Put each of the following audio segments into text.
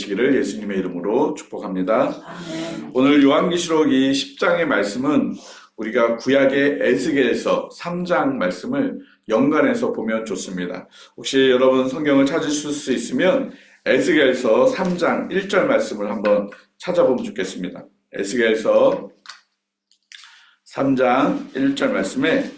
되시기를 예수님의 이름으로 축복합니다. 아멘. 오늘 요한계시록 이 10장의 말씀은 우리가 구약의 에스겔서 3장 말씀을 연관해서 보면 좋습니다. 혹시 여러분 성경을 찾으실 수 있으면 에스겔서 3장 1절 말씀을 한번 찾아보면 좋겠습니다. 에스겔서 3장 1절 말씀에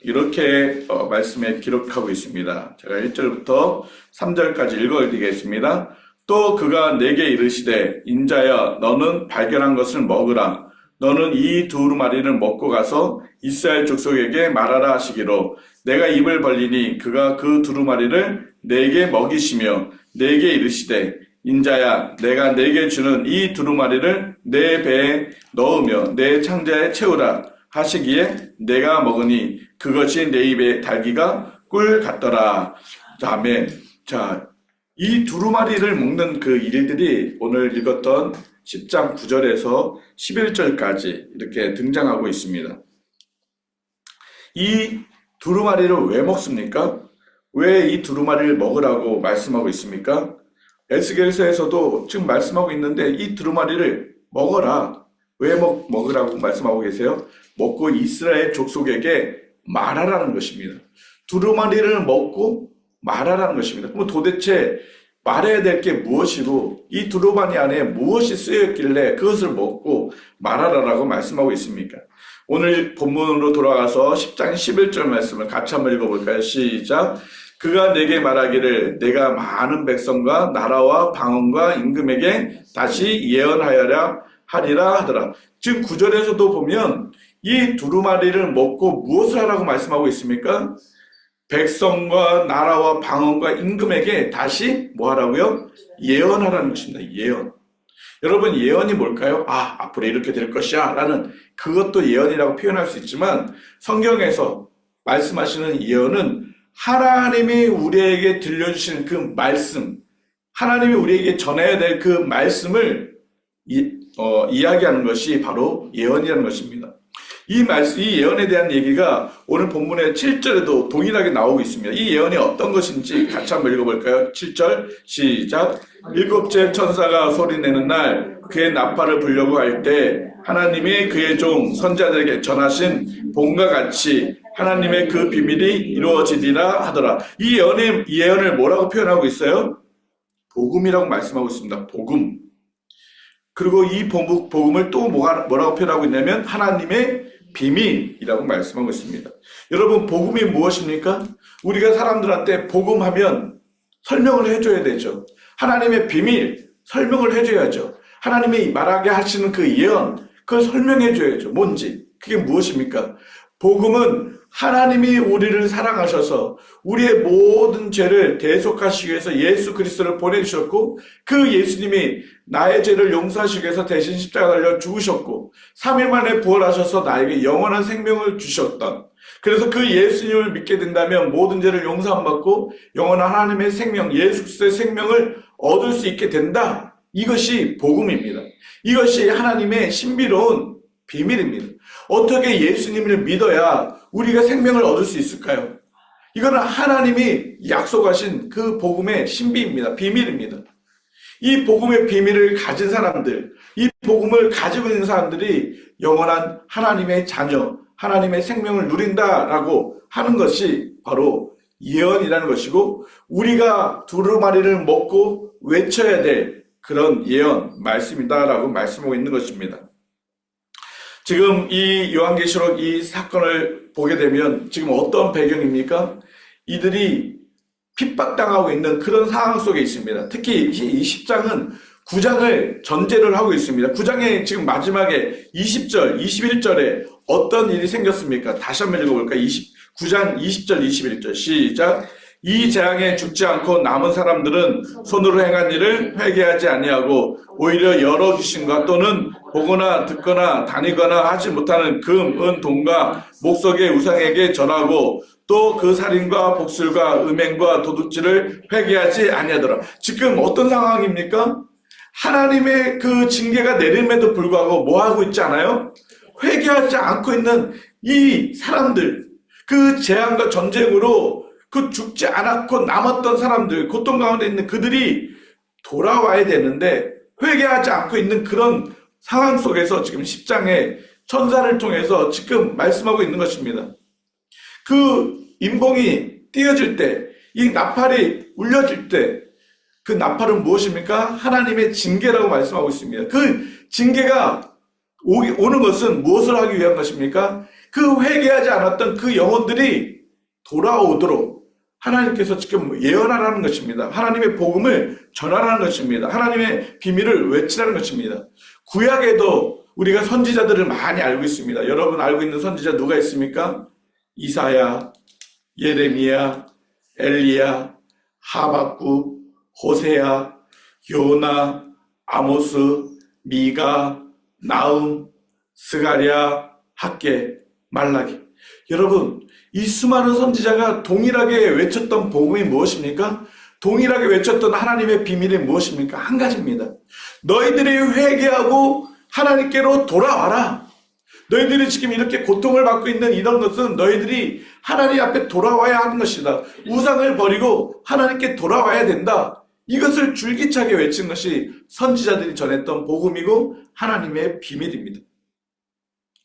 이렇게 말씀에 기록하고 있습니다. 제가 1절부터 3절까지 읽어드리겠습니다. 또 그가 내게 이르시되 인자야 너는 발견한 것을 먹으라. 너는 이 두루마리를 먹고 가서 이스라엘 족속에게 말하라 하시기로 내가 입을 벌리니 그가 그 두루마리를 내게 먹이시며 내게 이르시되 인자야 내가 내게 주는 이 두루마리를 내 배에 넣으며 내 창자에 채우라 하시기에 내가 먹으니 그것이 내 입에 달기가 꿀 같더라. 다음에 이 두루마리를 먹는 그 일들이 오늘 읽었던 10장 9절에서 11절까지 이렇게 등장하고 있습니다. 이 두루마리를 왜 먹습니까? 왜 이 두루마리를 먹으라고 말씀하고 있습니까? 에스겔서에서도 지금 말씀하고 있는데 이 두루마리를 먹어라. 왜 먹으라고 말씀하고 계세요? 먹고 이스라엘 족속에게 말하라는 것입니다. 두루마리를 먹고 말하라는 것입니다. 그럼 도대체 말해야 될 게 무엇이고 이 두루마리 안에 무엇이 쓰였길래 그것을 먹고 말하라라고 말씀하고 있습니까? 오늘 본문으로 돌아가서 10장 11절 말씀을 같이 한번 읽어볼까요? 시작. 그가 내게 말하기를 내가 많은 백성과 나라와 방언과 임금에게 다시 예언하여라 하리라 하더라. 지금 9절에서도 보면 이 두루마리를 먹고 무엇을 하라고 말씀하고 있습니까? 백성과 나라와 방언과 임금에게 다시 뭐 하라고요? 예언하라는 것입니다. 예언. 여러분 예언이 뭘까요? 앞으로 이렇게 될 것이야 라는 그것도 예언이라고 표현할 수 있지만 성경에서 말씀하시는 예언은 하나님이 우리에게 들려주시는 그 말씀, 하나님이 우리에게 전해야 될 그 말씀을 이야기하는 것이 바로 예언이라는 것입니다. 이 예언에 대한 얘기가 오늘 본문의 7절에도 동일하게 나오고 있습니다. 이 예언이 어떤 것인지 같이 한번 읽어볼까요? 7절 시작. 일곱째 천사가 소리내는 날 그의 나팔을 불려고 할 때 하나님이 그의 종 선자들에게 전하신 본과 같이 하나님의 그 비밀이 이루어지리라 하더라. 이 예언을 뭐라고 표현하고 있어요? 복음이라고 말씀하고 있습니다. 복음. 그리고 이 복음을 또 뭐라고 표현하고 있냐면 하나님의 비밀이라고 말씀하고 있습니다. 여러분 복음이 무엇입니까? 우리가 사람들한테 복음하면 설명을 해줘야 되죠. 하나님의 비밀 설명을 해줘야죠. 하나님이 말하게 하시는 그 예언 그걸 설명해줘야죠. 뭔지 그게 무엇입니까? 복음은 하나님이 우리를 사랑하셔서 우리의 모든 죄를 대속하시기 위해서 예수 그리스도를 보내주셨고 그 예수님이 나의 죄를 용서하시기 위해서 대신 십자가 달려 죽으셨고 3일 만에 부활하셔서 나에게 영원한 생명을 주셨던 그래서 그 예수님을 믿게 된다면 모든 죄를 용서받고 영원한 하나님의 생명 예수 그리스도의 생명을 얻을 수 있게 된다. 이것이 복음입니다. 이것이 하나님의 신비로운 비밀입니다. 어떻게 예수님을 믿어야 우리가 생명을 얻을 수 있을까요? 이거는 하나님이 약속하신 그 복음의 신비입니다. 비밀입니다. 이 복음의 비밀을 가진 사람들, 이 복음을 가지고 있는 사람들이 영원한 하나님의 자녀, 하나님의 생명을 누린다라고 하는 것이 바로 예언이라는 것이고 우리가 두루마리를 먹고 외쳐야 될 그런 예언, 말씀이다라고 말씀하고 있는 것입니다. 지금 이 요한계시록 이 사건을 보게 되면 지금 어떤 배경입니까? 이들이 핍박당하고 있는 그런 상황 속에 있습니다. 특히 이 10장은 9장을 전제를 하고 있습니다. 9장의 지금 마지막에 20절, 21절에 어떤 일이 생겼습니까? 다시 한번 읽어볼까요? 9장 20절, 21절 시작. 이 재앙에 죽지 않고 남은 사람들은 손으로 행한 일을 회개하지 아니하고 오히려 여러 귀신과 또는 보거나 듣거나 다니거나 하지 못하는 금, 은, 돈과 목석의 우상에게 절하고 또 그 살인과 복술과 음행과 도둑질을 회개하지 아니하더라. 지금 어떤 상황입니까? 하나님의 그 징계가 내림에도 불구하고 뭐 하고 있지 않아요? 회개하지 않고 있는 이 사람들, 그 재앙과 전쟁으로 그 죽지 않았고 남았던 사람들, 고통 가운데 있는 그들이 돌아와야 되는데 회개하지 않고 있는 그런 상황 속에서 지금 10장에 천사를 통해서 지금 말씀하고 있는 것입니다. 그 인봉이 띄어질 때, 이 나팔이 울려질 때, 그 나팔은 무엇입니까? 하나님의 징계라고 말씀하고 있습니다. 그 징계가 오는 것은 무엇을 하기 위한 것입니까? 그 회개하지 않았던 그 영혼들이 돌아오도록 하나님께서 지금 예언하라는 것입니다. 하나님의 복음을 전하라는 것입니다. 하나님의 비밀을 외치라는 것입니다. 구약에도 우리가 선지자들을 많이 알고 있습니다. 여러분 알고 있는 선지자 누가 있습니까? 이사야, 예레미야, 엘리야, 하박국, 호세야, 요나, 아모스, 미가, 나움, 스가랴, 학개, 말라기. 여러분, 이 수많은 선지자가 동일하게 외쳤던 복음이 무엇입니까? 동일하게 외쳤던 하나님의 비밀이 무엇입니까? 한 가지입니다. 너희들이 회개하고 하나님께로 돌아와라. 너희들이 지금 이렇게 고통을 받고 있는 이런 것은 너희들이 하나님 앞에 돌아와야 하는 것이다. 우상을 버리고 하나님께 돌아와야 된다. 이것을 줄기차게 외친 것이 선지자들이 전했던 복음이고 하나님의 비밀입니다.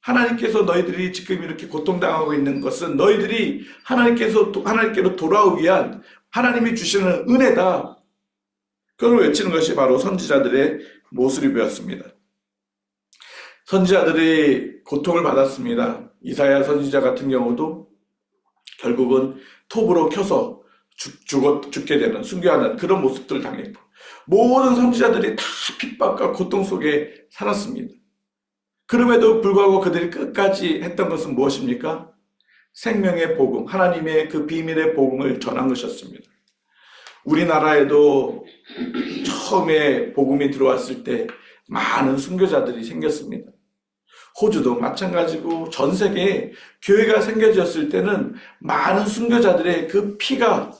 하나님께서 너희들이 지금 이렇게 고통당하고 있는 것은 너희들이 하나님께로 돌아오기 위한 하나님이 주시는 은혜다. 그걸 외치는 것이 바로 선지자들의 모습이었습니다. 선지자들이 고통을 받았습니다. 이사야 선지자 같은 경우도 결국은 톱으로 켜서 죽게 되는, 순교하는 그런 모습들을 당했고, 모든 선지자들이 다 핍박과 고통 속에 살았습니다. 그럼에도 불구하고 그들이 끝까지 했던 것은 무엇입니까? 생명의 복음, 하나님의 그 비밀의 복음을 전한 것이었습니다. 우리나라에도 처음에 복음이 들어왔을 때 많은 순교자들이 생겼습니다. 호주도 마찬가지고 전 세계에 교회가 생겨졌을 때는 많은 순교자들의 그 피가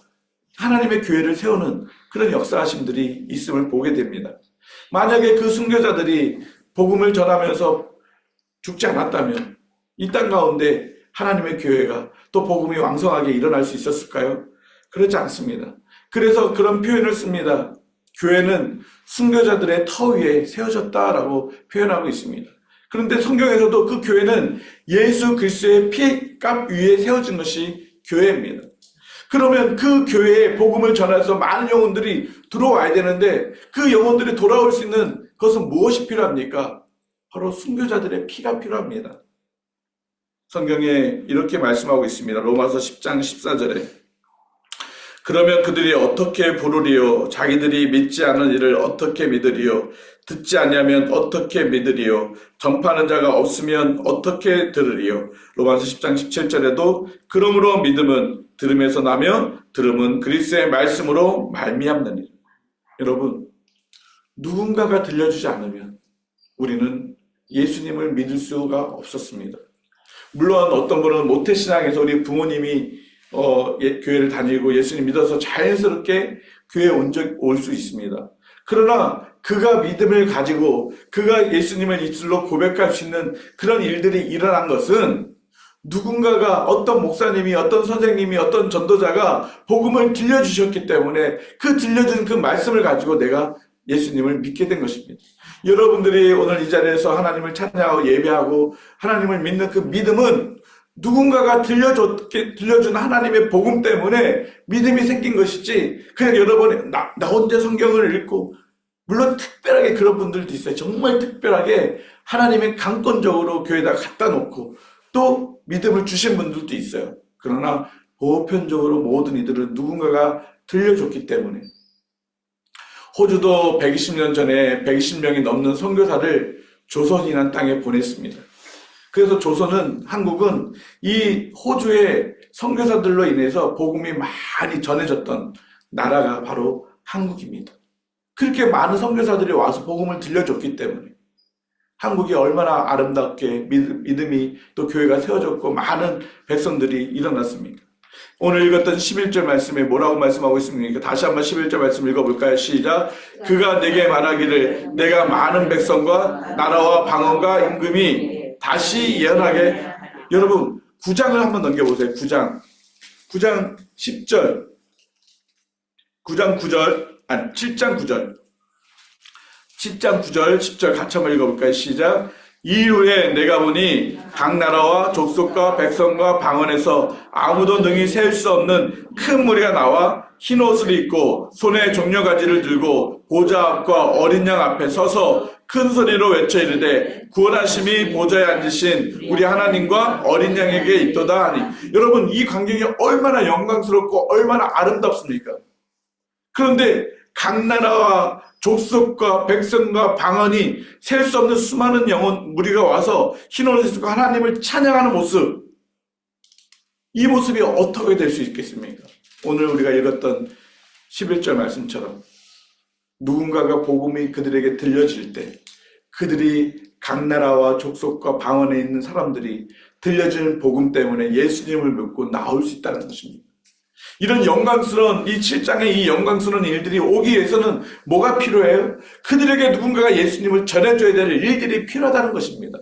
하나님의 교회를 세우는 그런 역사하심들이 있음을 보게 됩니다. 만약에 그 순교자들이 복음을 전하면서 죽지 않았다면 이 땅 가운데 하나님의 교회가 또 복음이 왕성하게 일어날 수 있었을까요? 그렇지 않습니다. 그래서 그런 표현을 씁니다. 교회는 순교자들의 터 위에 세워졌다라고 표현하고 있습니다. 그런데 성경에서도 그 교회는 예수 그리스도의 피값 위에 세워진 것이 교회입니다. 그러면 그 교회에 복음을 전해서 많은 영혼들이 들어와야 되는데 그 영혼들이 돌아올 수 있는 것은 무엇이 필요합니까? 바로 순교자들의 피가 필요합니다. 성경에 이렇게 말씀하고 있습니다. 로마서 10장 14절에 그러면 그들이 어떻게 부르리요? 자기들이 믿지 않은 일을 어떻게 믿으리요? 듣지 아니하면 어떻게 믿으리요? 전파하는 자가 없으면 어떻게 들으리요? 로마서 10장 17절에도 그러므로 믿음은 들음에서 나며 들음은 그리스도의 말씀으로 말미암느니라. 여러분, 누군가가 들려주지 않으면 우리는 예수님을 믿을 수가 없었습니다. 물론 어떤 분은 모태신앙에서 우리 부모님이 교회를 다니고 예수님 믿어서 자연스럽게 교회에 올 수 있습니다. 그러나 그가 믿음을 가지고 그가 예수님을 입술로 고백할 수 있는 그런 일들이 일어난 것은 누군가가 어떤 목사님이 어떤 선생님이 어떤 전도자가 복음을 들려주셨기 때문에 그 들려준 그 말씀을 가지고 내가 예수님을 믿게 된 것입니다. 여러분들이 오늘 이 자리에서 하나님을 찬양하고 예배하고 하나님을 믿는 그 믿음은 누군가가 들려준 하나님의 복음 때문에 믿음이 생긴 것이지 그냥 여러분이 나 혼자 성경을 읽고 물론 특별하게 그런 분들도 있어요. 정말 특별하게 하나님의 강권적으로 교회에다 갖다 놓고 또 믿음을 주신 분들도 있어요. 그러나 보편적으로 모든 이들은 누군가가 들려줬기 때문에 호주도 120년 전에 120명이 넘는 선교사를 조선이라는 땅에 보냈습니다. 그래서 한국은 이 호주의 선교사들로 인해서 복음이 많이 전해졌던 나라가 바로 한국입니다. 그렇게 많은 선교사들이 와서 복음을 들려줬기 때문에 한국이 얼마나 아름답게 믿음이 또 교회가 세워졌고 많은 백성들이 일어났습니까? 오늘 읽었던 11절 말씀에 뭐라고 말씀하고 있습니까? 다시 한번 11절 말씀 읽어볼까요? 시작. 그가 내게 말하기를 내가 많은 백성과 나라와 방언과 임금이 다시 예언하게. 여러분 9장을 한번 넘겨보세요. 9장 10절 7장 9절 10장 9절 10절 같이 한번 읽어볼까요? 시작. 이후에 내가 보니 각 나라와 족속과 백성과 방언에서 아무도 능히 셀 수 없는 큰 무리가 나와 흰 옷을 입고 손에 종려가지를 들고 보좌 앞과 어린 양 앞에 서서 큰 소리로 외쳐 이르되 구원하심이 보좌에 앉으신 우리 하나님과 어린 양에게 있도다 하니. 여러분, 이 광경이 얼마나 영광스럽고 얼마나 아름답습니까? 그런데 각 나라와 족속과 백성과 방언이 셀 수 없는 수많은 영혼 무리가 와서 흰 옷을 입고 하나님을 찬양하는 모습, 이 모습이 어떻게 될 수 있겠습니까? 오늘 우리가 읽었던 11절 말씀처럼 누군가가 복음이 그들에게 들려질 때 그들이 각 나라와 족속과 방언에 있는 사람들이 들려지는 복음 때문에 예수님을 믿고 나올 수 있다는 것입니다. 이런 영광스러운 이 7장의 이 영광스러운 일들이 오기 위해서는 뭐가 필요해요? 그들에게 누군가가 예수님을 전해줘야 될 일들이 필요하다는 것입니다.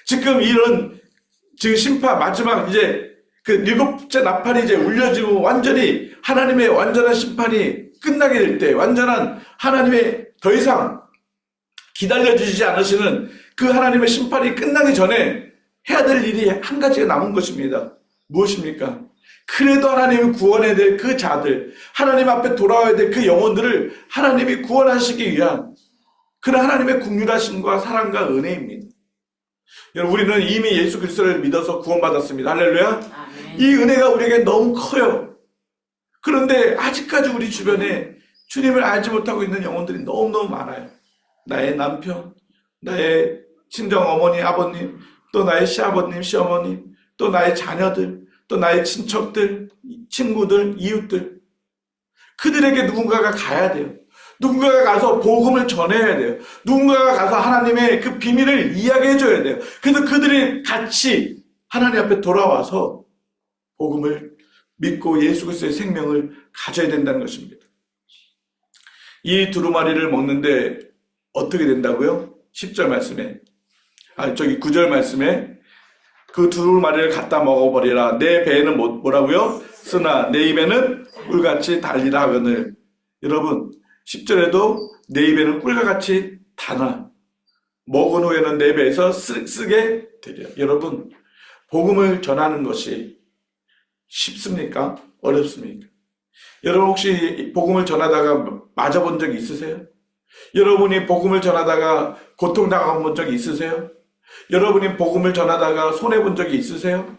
지금 심판 마지막 이제 그 7째 나팔이 이제 울려지고 완전히 하나님의 완전한 심판이 끝나게 될 때, 완전한 하나님의 더 이상 기다려주시지 않으시는 그 하나님의 심판이 끝나기 전에 해야 될 일이 한 가지가 남은 것입니다. 무엇입니까? 그래도 하나님이 구원해야 될 그 자들, 하나님 앞에 돌아와야 될 그 영혼들을 하나님이 구원하시기 위한 그런 하나님의 긍휼하심과 사랑과 은혜입니다. 여러분, 우리는 이미 예수 그리스도를 믿어서 구원받았습니다. 할렐루야. 아멘. 이 은혜가 우리에게 너무 커요. 그런데 아직까지 우리 주변에 주님을 알지 못하고 있는 영혼들이 너무너무 많아요. 나의 남편, 나의 친정 어머니, 아버님, 또 나의 시아버님, 시어머니, 또 나의 자녀들, 또 나의 친척들, 친구들, 이웃들, 그들에게 누군가가 가야 돼요. 누군가가 가서 복음을 전해야 돼요. 누군가가 가서 하나님의 그 비밀을 이야기해 줘야 돼요. 그래서 그들이 같이 하나님 앞에 돌아와서 복음을 믿고 예수 그리스도의 생명을 가져야 된다는 것입니다. 이 두루마리를 먹는데 어떻게 된다고요? 10절 말씀에, 9절 말씀에 그 두루마리를 갖다 먹어버리라. 내 배에는 뭐라고요? 쓰나 내 입에는 꿀같이 달리라 하거늘. 여러분, 10절에도 내 입에는 꿀과 같이 달아. 먹은 후에는 내 배에서 쓰게 되려. 여러분, 복음을 전하는 것이 쉽습니까? 어렵습니까? 여러분, 혹시 복음을 전하다가 맞아본 적 있으세요? 여러분이 복음을 전하다가 고통당한 적이 있으세요? 여러분이 복음을 전하다가 손해본 적이 있으세요?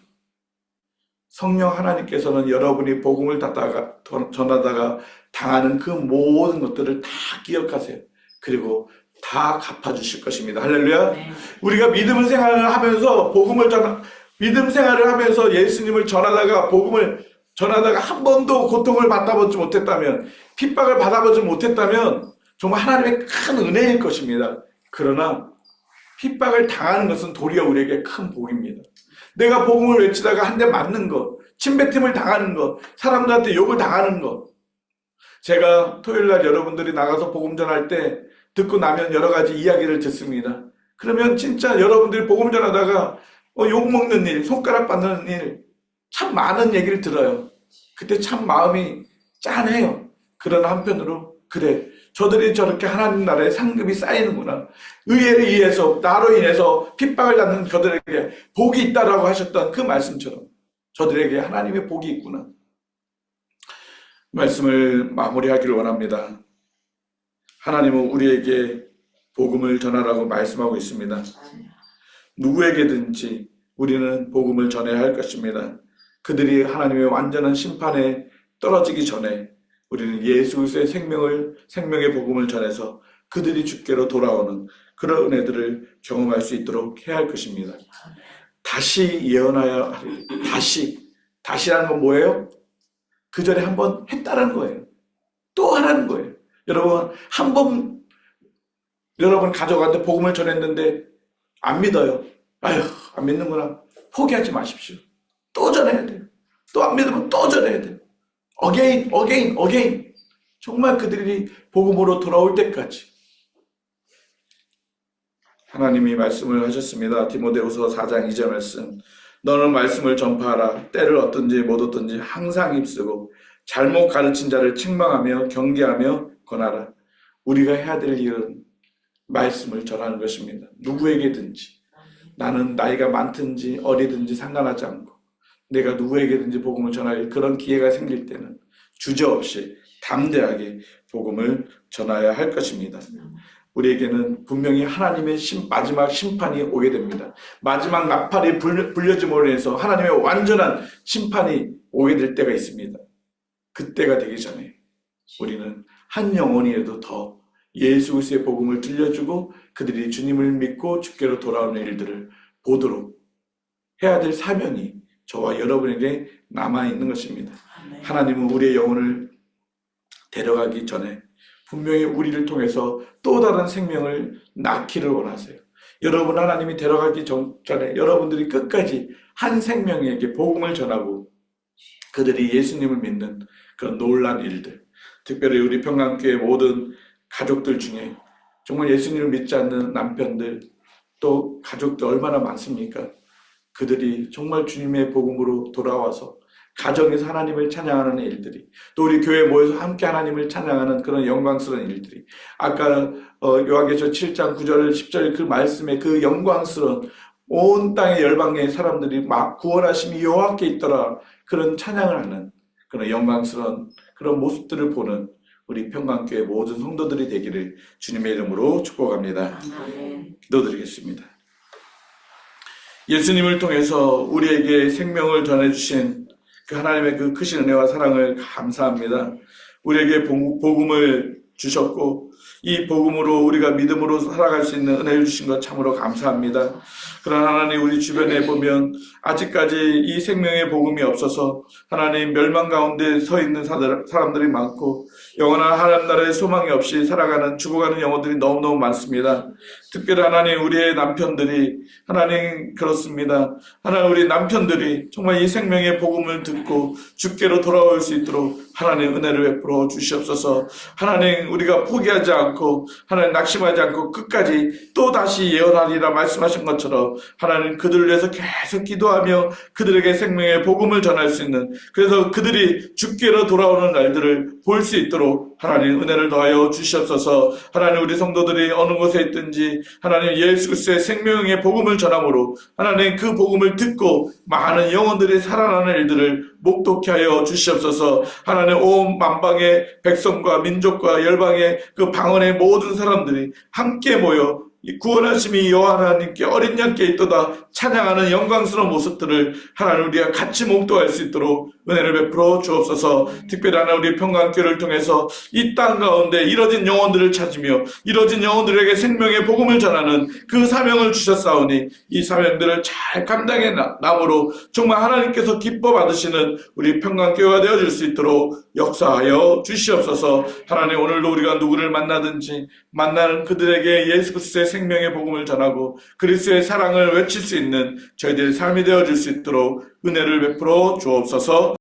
성령 하나님께서는 여러분이 복음을 전하다가 당하는 그 모든 것들을 다 기억하세요. 그리고 다 갚아주실 것입니다. 할렐루야. 네. 우리가 믿음 생활을 하면서 믿음 생활을 하면서 예수님을 전하다가 복음을 전하다가 한 번도 고통을 받아보지 못했다면, 핍박을 받아보지 못했다면 정말 하나님의 큰 은혜일 것입니다. 그러나 핍박을 당하는 것은 도리어 우리에게 큰 복입니다. 내가 복음을 외치다가 한 대 맞는 것, 침뱉음을 당하는 것, 사람들한테 욕을 당하는 것. 제가 토요일날 여러분들이 나가서 복음 전할 때 듣고 나면 여러 가지 이야기를 듣습니다. 그러면 진짜 여러분들이 복음 전하다가 욕먹는 일, 손가락 받는 일, 참 많은 얘기를 들어요. 그때 참 마음이 짠해요. 그러나 한편으로, 그래, 저들이 저렇게 하나님 나라의 상급이 쌓이는구나. 의회를 위해서, 나로 인해서 핍박을 받는 저들에게 복이 있다라고 하셨던 그 말씀처럼 저들에게 하나님의 복이 있구나. 말씀을 마무리하기를 원합니다. 하나님은 우리에게 복음을 전하라고 말씀하고 있습니다. 누구에게든지 우리는 복음을 전해야 할 것입니다. 그들이 하나님의 완전한 심판에 떨어지기 전에 우리는 예수 그리스도의 생명의 복음을 전해서 그들이 주께로 돌아오는 그런 은혜들을 경험할 수 있도록 해야 할 것입니다. 다시 예언하여 하리. 다시라는 건 뭐예요? 그 전에 한번 했다는 거예요. 또 하라는 거예요. 여러분, 한 번 여러분 가족한테 복음을 전했는데 안 믿어요. 아휴, 안 믿는구나. 포기하지 마십시오. 또 전해야 돼요. 또 안 믿으면 또 전해야 돼요. again. 정말 그들이 복음으로 돌아올 때까지. 하나님이 말씀을 하셨습니다. 디모데후서 4장 2절 말씀. 너는 말씀을 전파하라. 때를 얻든지 못 얻든지 항상 힘쓰고 잘못 가르친 자를 책망하며 경계하며 권하라. 우리가 해야 될 일은 말씀을 전하는 것입니다. 누구에게든지, 나는 나이가 많든지 어리든지 상관하지 않고 내가 누구에게든지 복음을 전할 그런 기회가 생길 때는 주저없이 담대하게 복음을 전해야 할 것입니다. 우리에게는 분명히 하나님의 마지막 심판이 오게 됩니다. 마지막 나팔이 불려짐으로 인해서 하나님의 완전한 심판이 오게 될 때가 있습니다. 그때가 되기 전에 우리는 한 영혼이라도 더 예수 그리스도의 복음을 들려주고 그들이 주님을 믿고 주께로 돌아오는 일들을 보도록 해야 될 사명이 저와 여러분에게 남아있는 것입니다. 하나님은 우리의 영혼을 데려가기 전에 분명히 우리를 통해서 또 다른 생명을 낳기를 원하세요. 여러분, 하나님이 데려가기 전에 여러분들이 끝까지 한 생명에게 복음을 전하고 그들이 예수님을 믿는 그런 놀라운 일들, 특별히 우리 평강교회 모든 가족들 중에 정말 예수님을 믿지 않는 남편들 또 가족들 얼마나 많습니까? 그들이 정말 주님의 복음으로 돌아와서 가정에서 하나님을 찬양하는 일들이, 또 우리 교회에 모여서 함께 하나님을 찬양하는 그런 영광스러운 일들이, 아까 요한계시록 7장 9절 10절 그 말씀에 그 영광스러운 온 땅의 열방의 사람들이 막 구원하심이 여호와께 있더라 그런 찬양을 하는 그런 영광스러운 그런 모습들을 보는 우리 평강교회 모든 성도들이 되기를 주님의 이름으로 축복합니다. 기도드리겠습니다. 예수님을 통해서 우리에게 생명을 전해주신 그 하나님의 그 크신 은혜와 사랑을 감사합니다. 우리에게 복음을 주셨고 이 복음으로 우리가 믿음으로 살아갈 수 있는 은혜를 주신 것 참으로 감사합니다. 그러나 하나님, 우리 주변에 보면 아직까지 이 생명의 복음이 없어서 하나님 멸망 가운데 서 있는 사람들이 많고 영원한 하나님 나라의 소망이 없이 살아가는 죽어가는 영혼들이 너무너무 많습니다. 특별히 하나님, 우리의 남편들이 하나님 그렇습니다. 하나님, 우리 남편들이 정말 이 생명의 복음을 듣고 주께로 돌아올 수 있도록 하나님 은혜를 베풀어 주시옵소서. 하나님, 우리가 포기하지 않고 하나님 낙심하지 않고 끝까지 또 다시 예언하리라 말씀하신 것처럼 하나님 그들을 위해서 계속 기도하며 그들에게 생명의 복음을 전할 수 있는, 그래서 그들이 주께로 돌아오는 날들을 볼 수 있도록 하나님 은혜를 더하여 주시옵소서. 하나님, 우리 성도들이 어느 곳에 있든지 하나님 예수 그리스도의 생명의 복음을 전함으로 하나님 그 복음을 듣고 많은 영혼들이 살아나는 일들을 목독케 하여 주시옵소서. 하나님, 온 만방의 백성과 민족과 열방의 그 방언의 모든 사람들이 함께 모여 이 구원하심이 여호와 하나님께 어린 양께 있도다 찬양하는 영광스러운 모습들을 하나님 우리가 같이 목도할 수 있도록 은혜를 베풀어 주옵소서. 특별히 하나님, 우리 평강교회를 통해서 이 땅 가운데 이뤄진 영혼들을 찾으며 이뤄진 영혼들에게 생명의 복음을 전하는 그 사명을 주셨사오니 이 사명들을 잘 감당해 남으로 정말 하나님께서 기뻐 받으시는 우리 평강교회가 되어줄 수 있도록 역사하여 주시옵소서. 하나님, 오늘도 우리가 누구를 만나든지 만나는 그들에게 예수 그리스도의 생명의 복음을 전하고 그리스도의 사랑을 외칠 수 있는 저희들의 삶이 되어줄 수 있도록 은혜를 베풀어 주옵소서.